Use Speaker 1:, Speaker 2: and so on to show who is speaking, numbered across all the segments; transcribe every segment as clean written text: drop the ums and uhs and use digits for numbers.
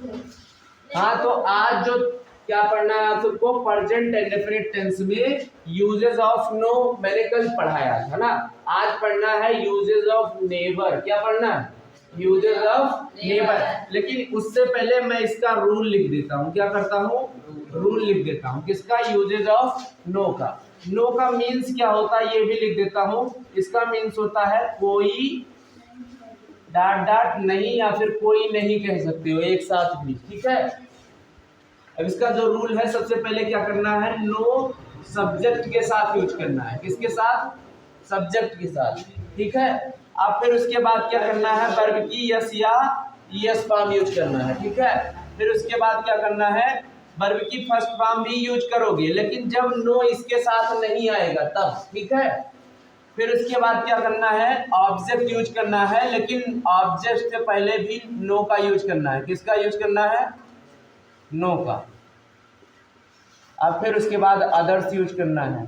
Speaker 1: हाँ, तो आज जो क्या पढ़ना है आप सबको, प्रेजेंट इंडेफिनिट टेंस में यूजेस ऑफ नो मैंने कल पढ़ाया था ना। आज पढ़ना है यूजेस ऑफ नेवर। क्या पढ़ना है? Uses of never. लेकिन उससे पहले मैं इसका रूल लिख देता हूँ। क्या करता हूँ? रूल लिख देता हूँ। किसका? यूजेस ऑफ नो का। नो का मीन्स क्या होता है ये भी लिख देता हूँ। इसका मीन्स होता है कोई डॉट डॉट नहीं, या फिर कोई नहीं कह सकते हो एक साथ भी, ठीक है। अब इसका जो रूल है, सबसे पहले क्या करना है, नो सब्जेक्ट के साथ यूज करना है। किसके साथ? सब्जेक्ट के साथ, ठीक है। अब फिर उसके बाद क्या करना है, वर्ब की यस या ईएस फॉर्म यूज करना है, ठीक है। फिर उसके बाद क्या करना है, वर्ब की फर्स्ट फॉर्म भी यूज करोगे, लेकिन जब नो इसके साथ नहीं आएगा तब, ठीक है। फिर उसके बाद क्या करना है, ऑब्जेक्ट यूज करना है, लेकिन ऑब्जेक्ट से पहले भी नो का यूज करना है। किसका यूज करना है? नो का। अब फिर उसके बाद अदर्स यूज करना है।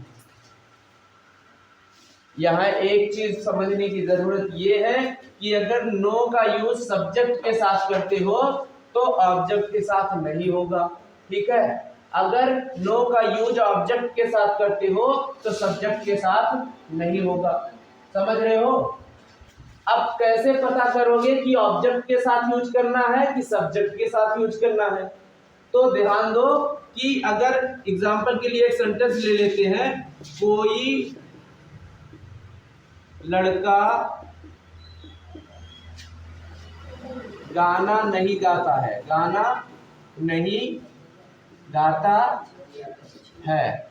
Speaker 1: यहाँ एक चीज समझने की जरूरत ये है कि अगर नो का यूज सब्जेक्ट के साथ करते हो तो ऑब्जेक्ट के साथ नहीं होगा, ठीक है। अगर नो का यूज ऑब्जेक्ट के साथ करते हो तो सब्जेक्ट के साथ नहीं होगा। समझ रहे हो? अब कैसे पता करोगे कि ऑब्जेक्ट के साथ यूज करना है कि सब्जेक्ट के साथ यूज करना है? तो ध्यान दो कि अगर एग्जांपल के लिए एक सेंटेंस ले लेते हैं, कोई लड़का गाना नहीं गाता है। गाना नहीं गाता है,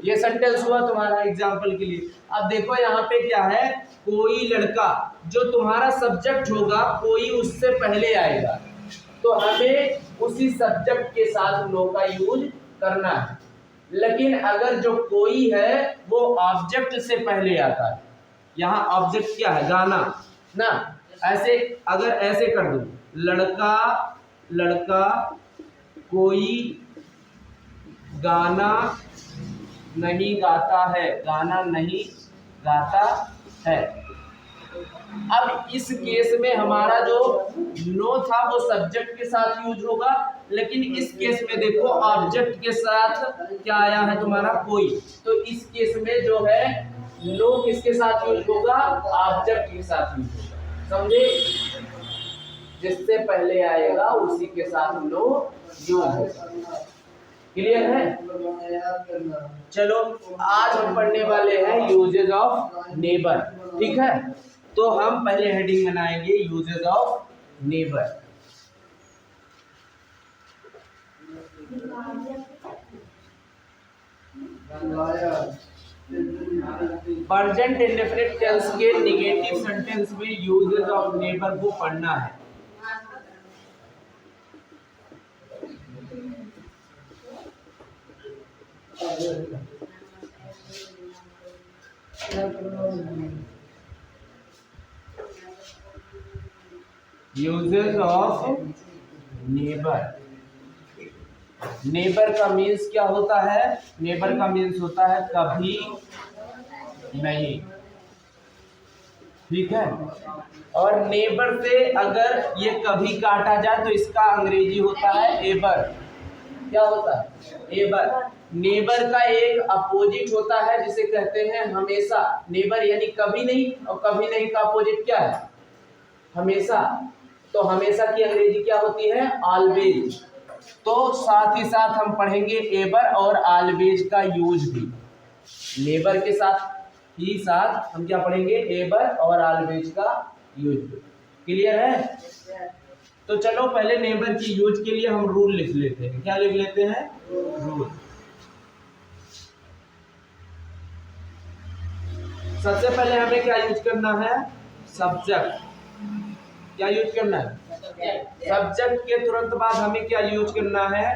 Speaker 1: ये सेंटेंस हुआ तुम्हारा एग्जांपल के लिए। अब देखो यहाँ पे क्या है, कोई लड़का, जो तुम्हारा सब्जेक्ट होगा कोई उससे पहले आएगा, तो हमें उसी सब्जेक्ट के साथ नो का यूज करना है। लेकिन अगर जो कोई है वो ऑब्जेक्ट से पहले आता है, यहाँ ऑब्जेक्ट क्या है? गाना ना। ऐसे अगर ऐसे कर दूं, लड़का लड़का कोई गाना नहीं गाता है। गाना नहीं गाता है। अब इस केस में हमारा जो नो था वो सब्जेक्ट के साथ यूज होगा, लेकिन इस केस में देखो ऑब्जेक्ट के साथ क्या आया है तुम्हारा? कोई। तो इस केस में जो है नो किसके साथ यूज होगा? ऑब्जेक्ट के साथ यूज होगा। समझे? जिससे पहले आएगा उसी के साथ नो यूज होगा। क्लियर है? चलो आज हम पढ़ने वाले हैं यूजेस ऑफ नेबर, ठीक है। तो हम पहले हेडिंग बनाएंगे uses of never. Present indefinite tense के नेगेटिव सेंटेंस में यूजेस ऑफ नेबर को पढ़ना है। Uses of never. नेबर का मीन्स क्या होता है? नेबर का मीन्स होता है कभी नहीं, ठीक है। और नेबर से अगर ये कभी काटा जाए तो इसका अंग्रेजी होता है एबर। क्या होता है? एबर। नेबर का एक अपोजिट होता है जिसे कहते हैं हमेशा। नेबर यानी कभी नहीं, और कभी नहीं का अपोजिट क्या है? हमेशा। तो हमेशा की अंग्रेजी क्या होती है? ऑलवेज। तो साथ ही साथ हम पढ़ेंगे एबर और ऑलवेज का यूज भी। नेबर के साथ ही साथ हम क्या पढ़ेंगे? एबर और ऑलवेज का यूज भी। क्लियर है? तो चलो पहले नेबर की यूज के लिए हम रूल लिख लेते हैं। क्या लिख लेते हैं? रूल। सबसे पहले हमें क्या यूज करना है? सब्जेक्ट। क्या यूज करना है? सब्जेक्ट के तुरंत बाद हमें क्या यूज करना है?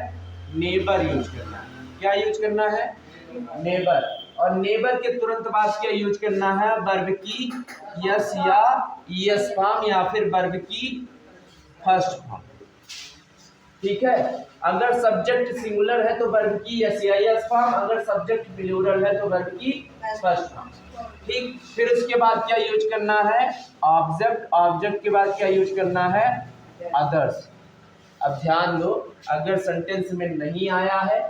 Speaker 1: नेबर यूज करना है। क्या यूज करना है? नेबर। और नेबर के तुरंत बाद क्या यूज करना है? वर्ब की यस या ईएस फॉर्म, या फिर वर्ब की फर्स्ट फॉर्म, ठीक है। अगर सब्जेक्ट सिंगुलर है तो वर्ब की यस या ईएस फॉर्म, अगर सब्जेक्ट प्लूरल है तो वर्ब की फर्स्ट फॉर्म, ठीक। फिर उसके बाद क्या यूज करना है? ऑब्जेक्ट। ऑब्जेक्ट के बाद क्या यूज करना है? अदर्स। अब ध्यान दो, अगर सेंटेंस में नहीं आया है,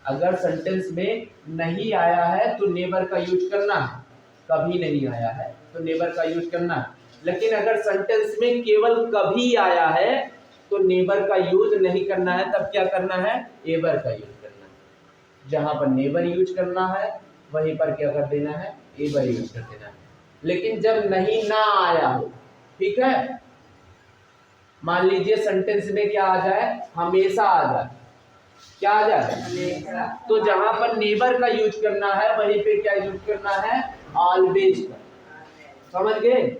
Speaker 1: अगर सेंटेंस में नहीं आया है तो नेवर का यूज करना है, कभी नहीं आया है तो नेवर का यूज करना है। लेकिन अगर सेंटेंस में केवल कभी आया है तो नेवर का यूज नहीं करना है, तब क्या करना है, एवर का यूज करना है। जहां पर नेवर यूज करना है वहीं पर क्या कर देना है, एवर यूज कर देना है। लेकिन जब नहीं ना आया हो, ठीक है, मान लीजिए सेंटेंस में क्या आ जाए, हमेशा आ जाए, क्या आ जाए, तो जहां पर नेवर का यूज करना है वहीं पे क्या यूज करना है, ऑलवेज का। समझ गए?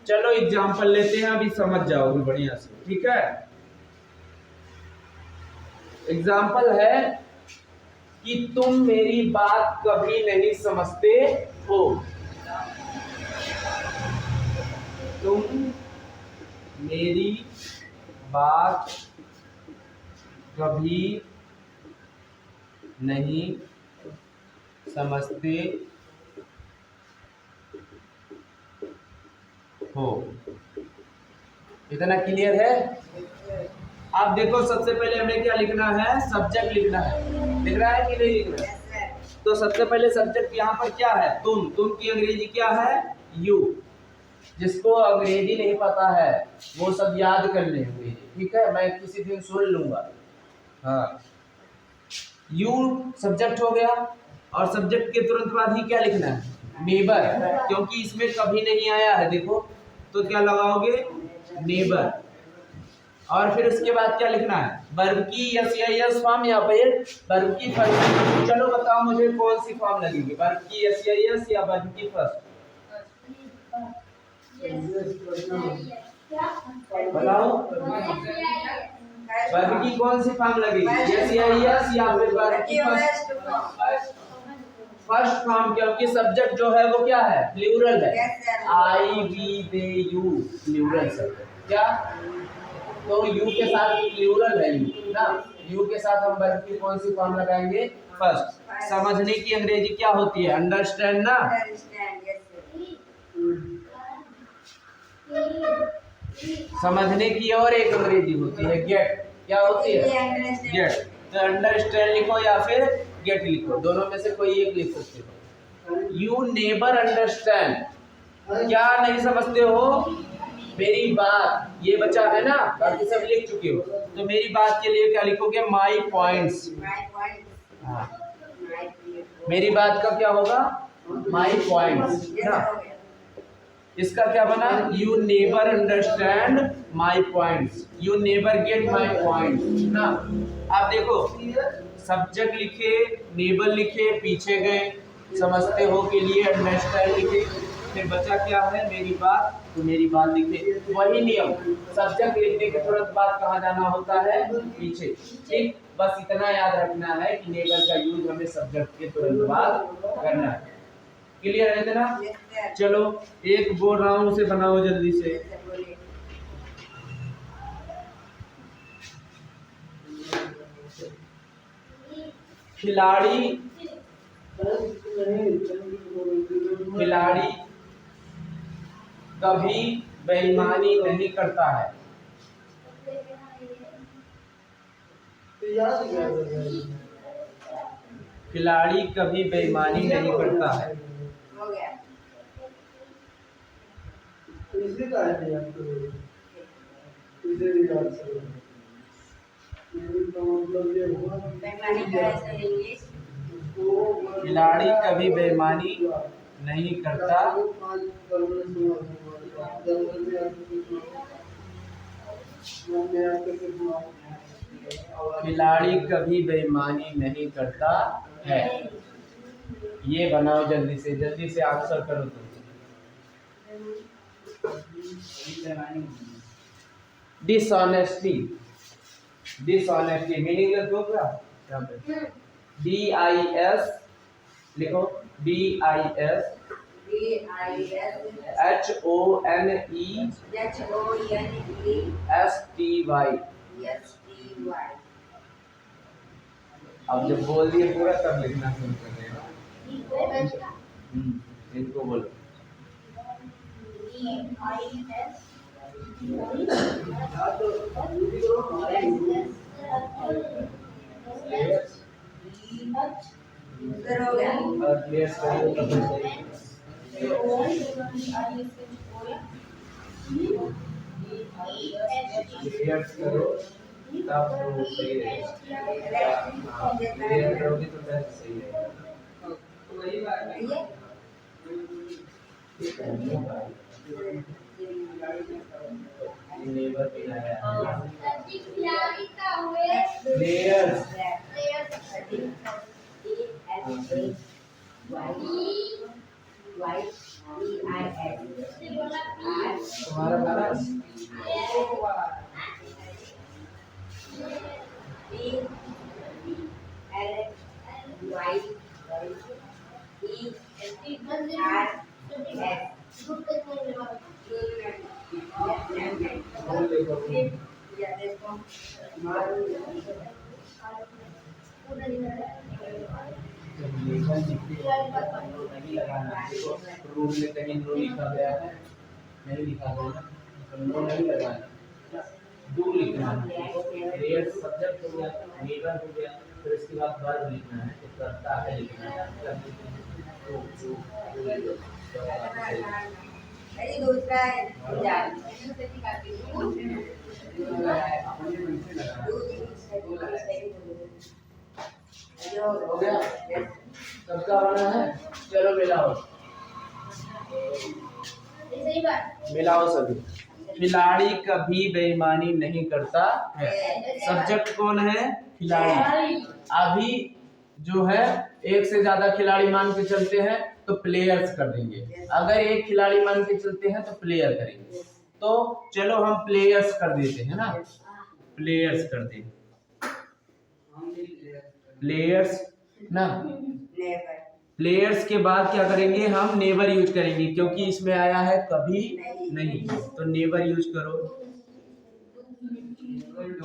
Speaker 1: चलो एग्जांपल लेते हैं, अभी समझ जाओगे बढ़िया से, ठीक है। एग्जांपल है कि तुम मेरी बात कभी नहीं समझते हो, तुम मेरी बात कभी नहीं समझते हो। इतना क्लियर है? आप देखो, सबसे पहले हमें क्या लिखना है, सब्जेक्ट लिखना है। लिख रहा है कि नहीं लिख रहा है? तो सबसे पहले सब्जेक्ट यहाँ पर क्या है, तुम की अंग्रेजी क्या है, यू। जिसको अंग्रेजी नहीं पता है वो सब याद कर ले अंग्रेजी, ठीक है, मैं किसी दिन सुन लूंगा। हाँ, यू सब्जेक्ट हो गया, और सब्जेक्ट के तुरंत बाद ही क्या लिखना है, नेबर, क्योंकि इसमें कभी नहीं आया है, देखो, तो क्या लगाओगे, नेबर। और फिर उसके बाद क्या लिखना है, वर्ब की यस या यस फॉर्म, या फिर वर्ब की फर्स्ट। चलो बताओ मुझे कौन सी फॉर्म लगेगी, वर्ब की यस या यस या वर्ब की फर्स्ट, बताओ। वर्ब की कौन सी फॉर्म लगेगी, यस या यस या फिर वर्ब की फर्स्ट फॉर्म, क्योंकि सब्जेक्ट जो है वो क्या है, प्लूरल है, I we they you, plural subject क्या, तो यू के साथ प्लूरल है यू ना, यू के साथ हम वर्ब की कौन सी फॉर्म लगाएंगे, फर्स्ट। समझने की अंग्रेजी क्या होती है, अंडरस्टैंड ना। समझने की और एक अंग्रेजी होती है गेट, क्या होती है, गेट। तो अंडरस्टैंड लिखो या फिर गेट लिखो, दोनों में से कोई एक लिख सकते हो। यू नेवर अंडरस्टैंड, क्या नहीं समझते हो मेरी बात, ये बचा है ना, बाकी सब लिख चुके हो, तो मेरी बात के लिए क्या लिखोगे, माई पॉइंट्स। हाँ, मेरी बात का क्या होगा, माई पॉइंट्स ना। इसका क्या बना, you never understand my points, you never get my points ना। आप देखो, सब्जेक्ट लिखे, नेबर लिखे, पीछे गए, समझते हो के लिए अंडरस्टैंड लिखे, फिर बचा क्या है, मेरी बात, तो मेरी बात लिखे। वही नियम, सब्जेक्ट लिखने के तुरंत बाद कहाँ जाना होता है, पीछे, ठीक। बस इतना याद रखना है कि नेबर का यूज हमें सब्जेक्ट के तुरंत बाद करना है। क्लियर है ना? चलो एक बोल रहा हूं, उसे बनाओ जल्दी से। खिलाड़ी कभी बेईमानी नहीं करता है, खिलाड़ी कभी बेईमानी नहीं करता है। खिलाड़ी कभी बेईमानी नहीं करता, खिलाड़ी कभी बेईमानी नहीं करता है। ये बनाओ जल्दी से आंसर करो तुम। डिसऑनेस्टी, डिसऑनेस्टी मीनिंग लिखो क्या, यहाँ पे DIS लिखो, DIS HONESTY। अब जब बोल दिए पूरा तब लिखना शुरू कर देना। इनको बोलो करो तब तो सही रहेगा। क्लियर करोगे तो फिर सही रहेगा। वही बात है। नेबर भी आया लेयर्स तुम्हारा बैलेंस नहीं लगाना रूल में कहीं नो लिखा गया है नहीं लिखा गया तो नो नहीं लगाना डू लिखना है क्रिएट सब्जेक्ट हो गया नेबर हो गया फिर इसके बाद वर्ब लिखना है तो करता है लिखना है तो
Speaker 2: अरे दूसरा है
Speaker 1: हो गया सबका बना है चलो मिलाओ मिलाओ सभी खिलाड़ी कभी बेईमानी नहीं करता है सब्जेक्ट कौन है खिलाड़ी अभी जो है एक से ज्यादा खिलाड़ी मान के चलते हैं तो प्लेयर्स कर देंगे अगर एक खिलाड़ी मान के चलते हैं तो प्लेयर करेंगे तो चलो हम प्लेयर्स कर देते हैं ना प्लेयर्स कर दें प्लेयर्स ना प्लेयर्स के बाद क्या करेंगे हम नेवर यूज करेंगे क्योंकि इसमें आया है कभी नहीं तो नेवर यूज करो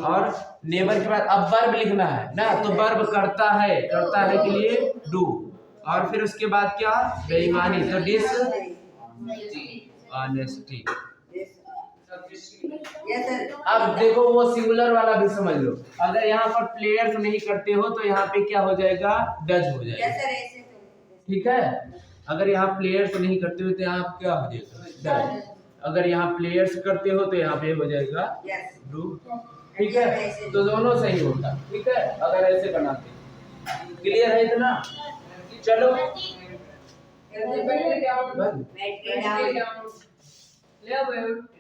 Speaker 1: और नेवर के बाद अब वर्ब लिखना है ना तो वर्ब करता है के लिए डू और फिर उसके बाद क्या बेईमानी तो डिस ऑनेस्टी अब देखो वो सिंगुलर वाला भी समझ लो अगर यहाँ पर प्लेयर्स नहीं करते हो तो यहाँ पे क्या हो जाएगा डज हो जाएगा ठीक है अगर यहाँ प्लेयर्स नहीं करते हो तो यहाँ क्या हो जाएगा डज अगर यहाँ प्लेयर्स करते हो तो यहाँ पे हो जाएगा डू ठीक है तो दोनों सही होता ठीक है अगर ऐसे बनाते क्लियर है इतना चलो
Speaker 2: ले